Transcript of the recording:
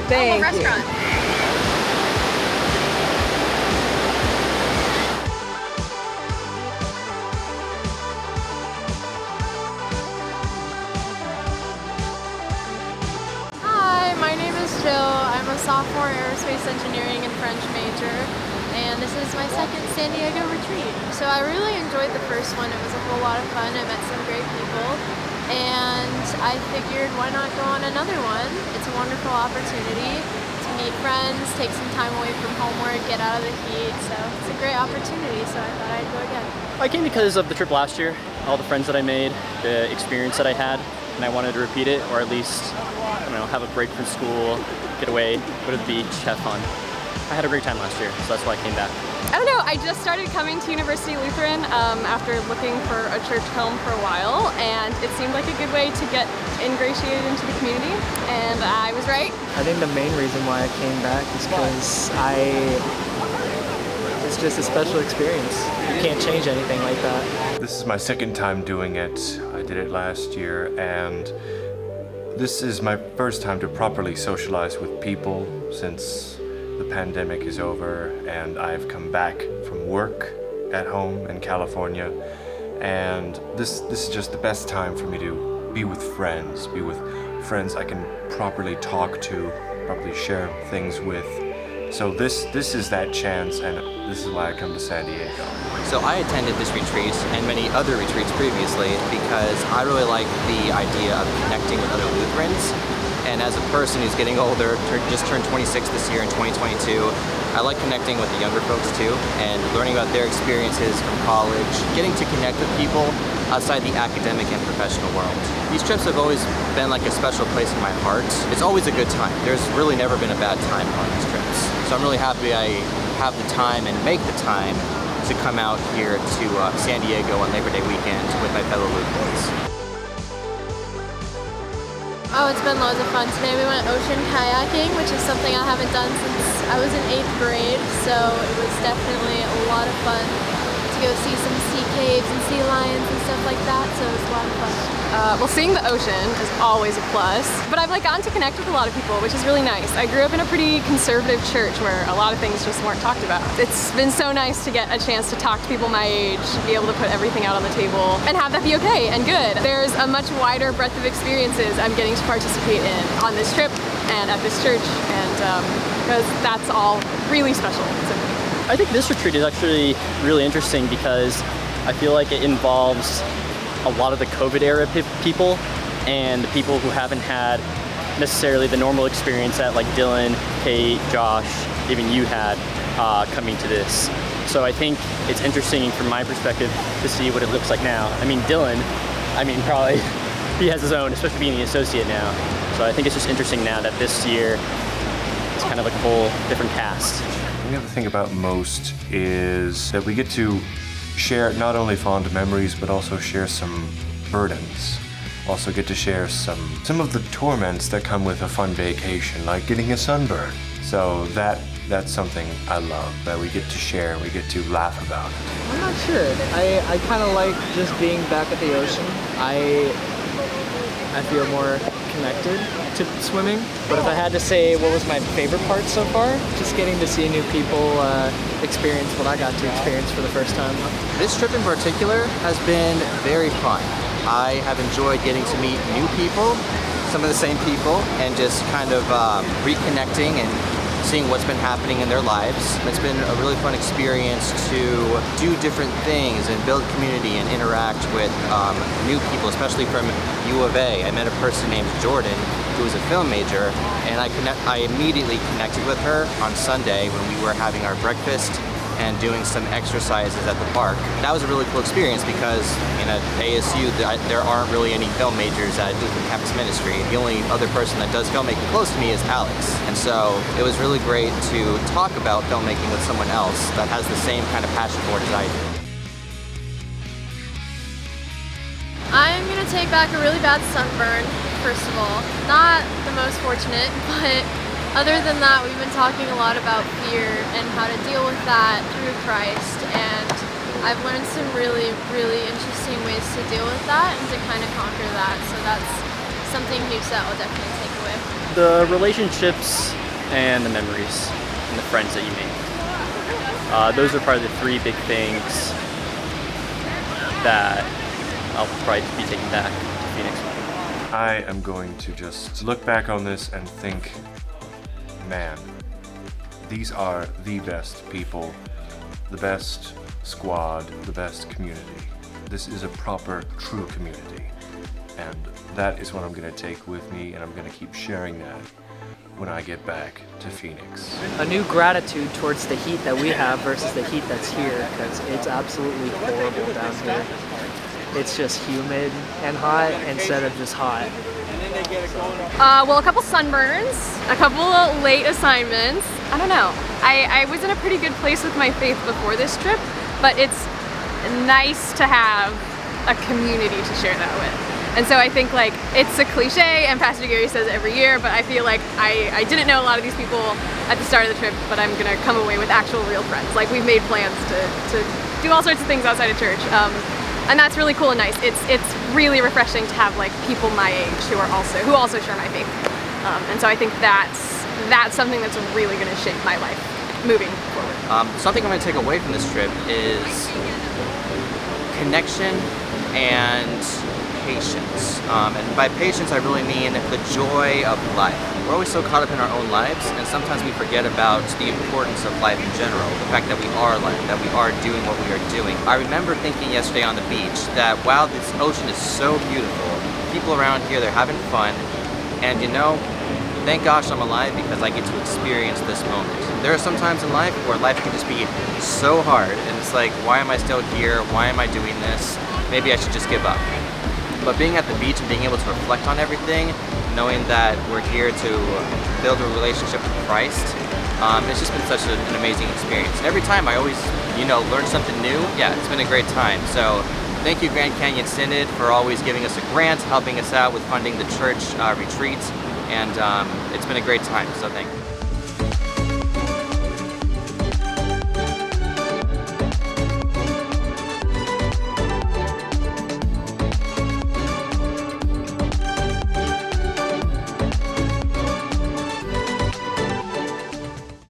Thank what you. restaurant? Hi, my name is Jill. I'm a sophomore aerospace engineering and French major, and this is my second San Diego retreat. So I really enjoyed the first one. It was a whole lot of fun. I met some great people, and I figured why not go on another one? It's a wonderful opportunity to meet friends, take some time away from homework, get out of the heat. So it's a great opportunity, so I thought I'd go again. I came because of the trip last year, all the friends that I made, the experience that I had, and I wanted to repeat it, or at least, I don't know, have a break from school, get away, go to the beach, have fun. I had a great time last year, so that's why I came back. I don't know, I just started coming to University Lutheran after looking for a church home for a while, and it seemed like a good way to get ingratiated into the community, and I was right. I think the main reason why I came back is because it's just a special experience. You can't change anything like that. This is my second time doing it. I did it last year, and this is my first time to properly socialize with people since the pandemic is over, and I've come back from work at home in California, and this is just the best time for me to be with friends I can properly talk to, properly share things with. So this is that chance, and this is why I come to San Diego. So I attended this retreat and many other retreats previously because I really like the idea of connecting with other Lutherans. And as a person who's getting older, just turned 26 this year in 2022, I like connecting with the younger folks too and learning about their experiences from college, getting to connect with people outside the academic and professional world. These trips have always been like a special place in my heart. It's always a good time. There's really never been a bad time on these trips. So I'm really happy I have the time and make the time to come out here to San Diego on Labor Day weekend with my fellow Lutherans. Oh, it's been loads of fun. Today we went ocean kayaking, which is something I haven't done since I was in 8th grade, so it was definitely a lot of fun to go see some sea caves and sea lions and stuff like that, so it was a lot of fun. Well, seeing the ocean is always a plus, but I've gotten to connect with a lot of people, which is really nice. I grew up in a pretty conservative church where a lot of things just weren't talked about. It's been so nice to get a chance to talk to people my age, be able to put everything out on the table, and have that be okay and good. There's a much wider breadth of experiences I'm getting to participate in on this trip and at this church, and because that's all really special to me. I think this retreat is actually really interesting because I feel like it involves a lot of the COVID era people and the people who haven't had necessarily the normal experience that like Dylan, Kate, Josh, even you had coming to this. So I think it's interesting from my perspective to see what it looks like now. I mean, Dylan, probably he has his own, especially being the associate now. So I think it's just interesting now that this year it's kind of like a whole different cast. The other thing about most is that we get to share not only fond memories, but also share some burdens. Also get to share some of the torments that come with a fun vacation, like getting a sunburn. So that's something I love, that we get to share, we get to laugh about it. I'm not sure. I kind of like just being back at the ocean. I feel more connected to swimming. But if I had to say what was my favorite part so far, just getting to see new people experience what I got to experience for the first time. This trip in particular has been very fun. I have enjoyed getting to meet new people, some of the same people, and just kind of reconnecting and seeing what's been happening in their lives. It's been a really fun experience to do different things and build community and interact with new people, especially from U of A. I met a person named Jordan who was a film major, and I immediately connected with her on Sunday when we were having our breakfast and doing some exercises at the park. That was a really cool experience because at ASU there aren't really any film majors at Lutheran Campus Ministry. The only other person that does filmmaking close to me is Alex. And so it was really great to talk about filmmaking with someone else that has the same kind of passion for it as I do. I'm gonna take back a really bad sunburn, first of all. Not the most fortunate, but other than that, we've been talking a lot about fear and how to deal with that through Christ, and I've learned some really, really interesting ways to deal with that and to kind of conquer that. So that's something huge that I'll definitely take away. The relationships and the memories and the friends that you make. Those are probably the three big things that I'll probably be taking back to Phoenix. I am going to just look back on this and think, man, these are the best people, the best squad, the best community. This is a proper, true community. And that is what I'm going to take with me, and I'm going to keep sharing that when I get back to Phoenix. A new gratitude towards the heat that we have versus the heat that's here, because it's absolutely horrible down here. It's just humid and hot instead of just hot. Well, a couple sunburns, a couple late assignments. I don't know. I was in a pretty good place with my faith before this trip, but it's nice to have a community to share that with. And so I think like it's a cliche, and Pastor Gary says it every year, but I feel like I didn't know a lot of these people at the start of the trip, but I'm gonna come away with actual real friends. Like we've made plans to do all sorts of things outside of church. And that's really cool and nice. It's really refreshing to have like people my age who also share my faith. And so I think that's something that's really gonna shape my life moving forward. Something I'm going to take away from this trip is connection and patience. And by patience, I really mean the joy of life. We're always so caught up in our own lives, and sometimes we forget about the importance of life in general, the fact that we are life, that we are doing what we are doing. I remember thinking yesterday on the beach that, wow, this ocean is so beautiful. People around here, they're having fun, and you know, thank gosh I'm alive because I get to experience this moment. There are some times in life where life can just be so hard, and it's like, why am I still here? Why am I doing this? Maybe I should just give up. But being at the beach and being able to reflect on everything, knowing that we're here to build a relationship with Christ, it's just been such an amazing experience. And every time I always, learn something new. Yeah, it's been a great time. So thank you, Grand Canyon Synod, for always giving us a grant, helping us out with funding the church retreats, and it's been a great time, so thank you.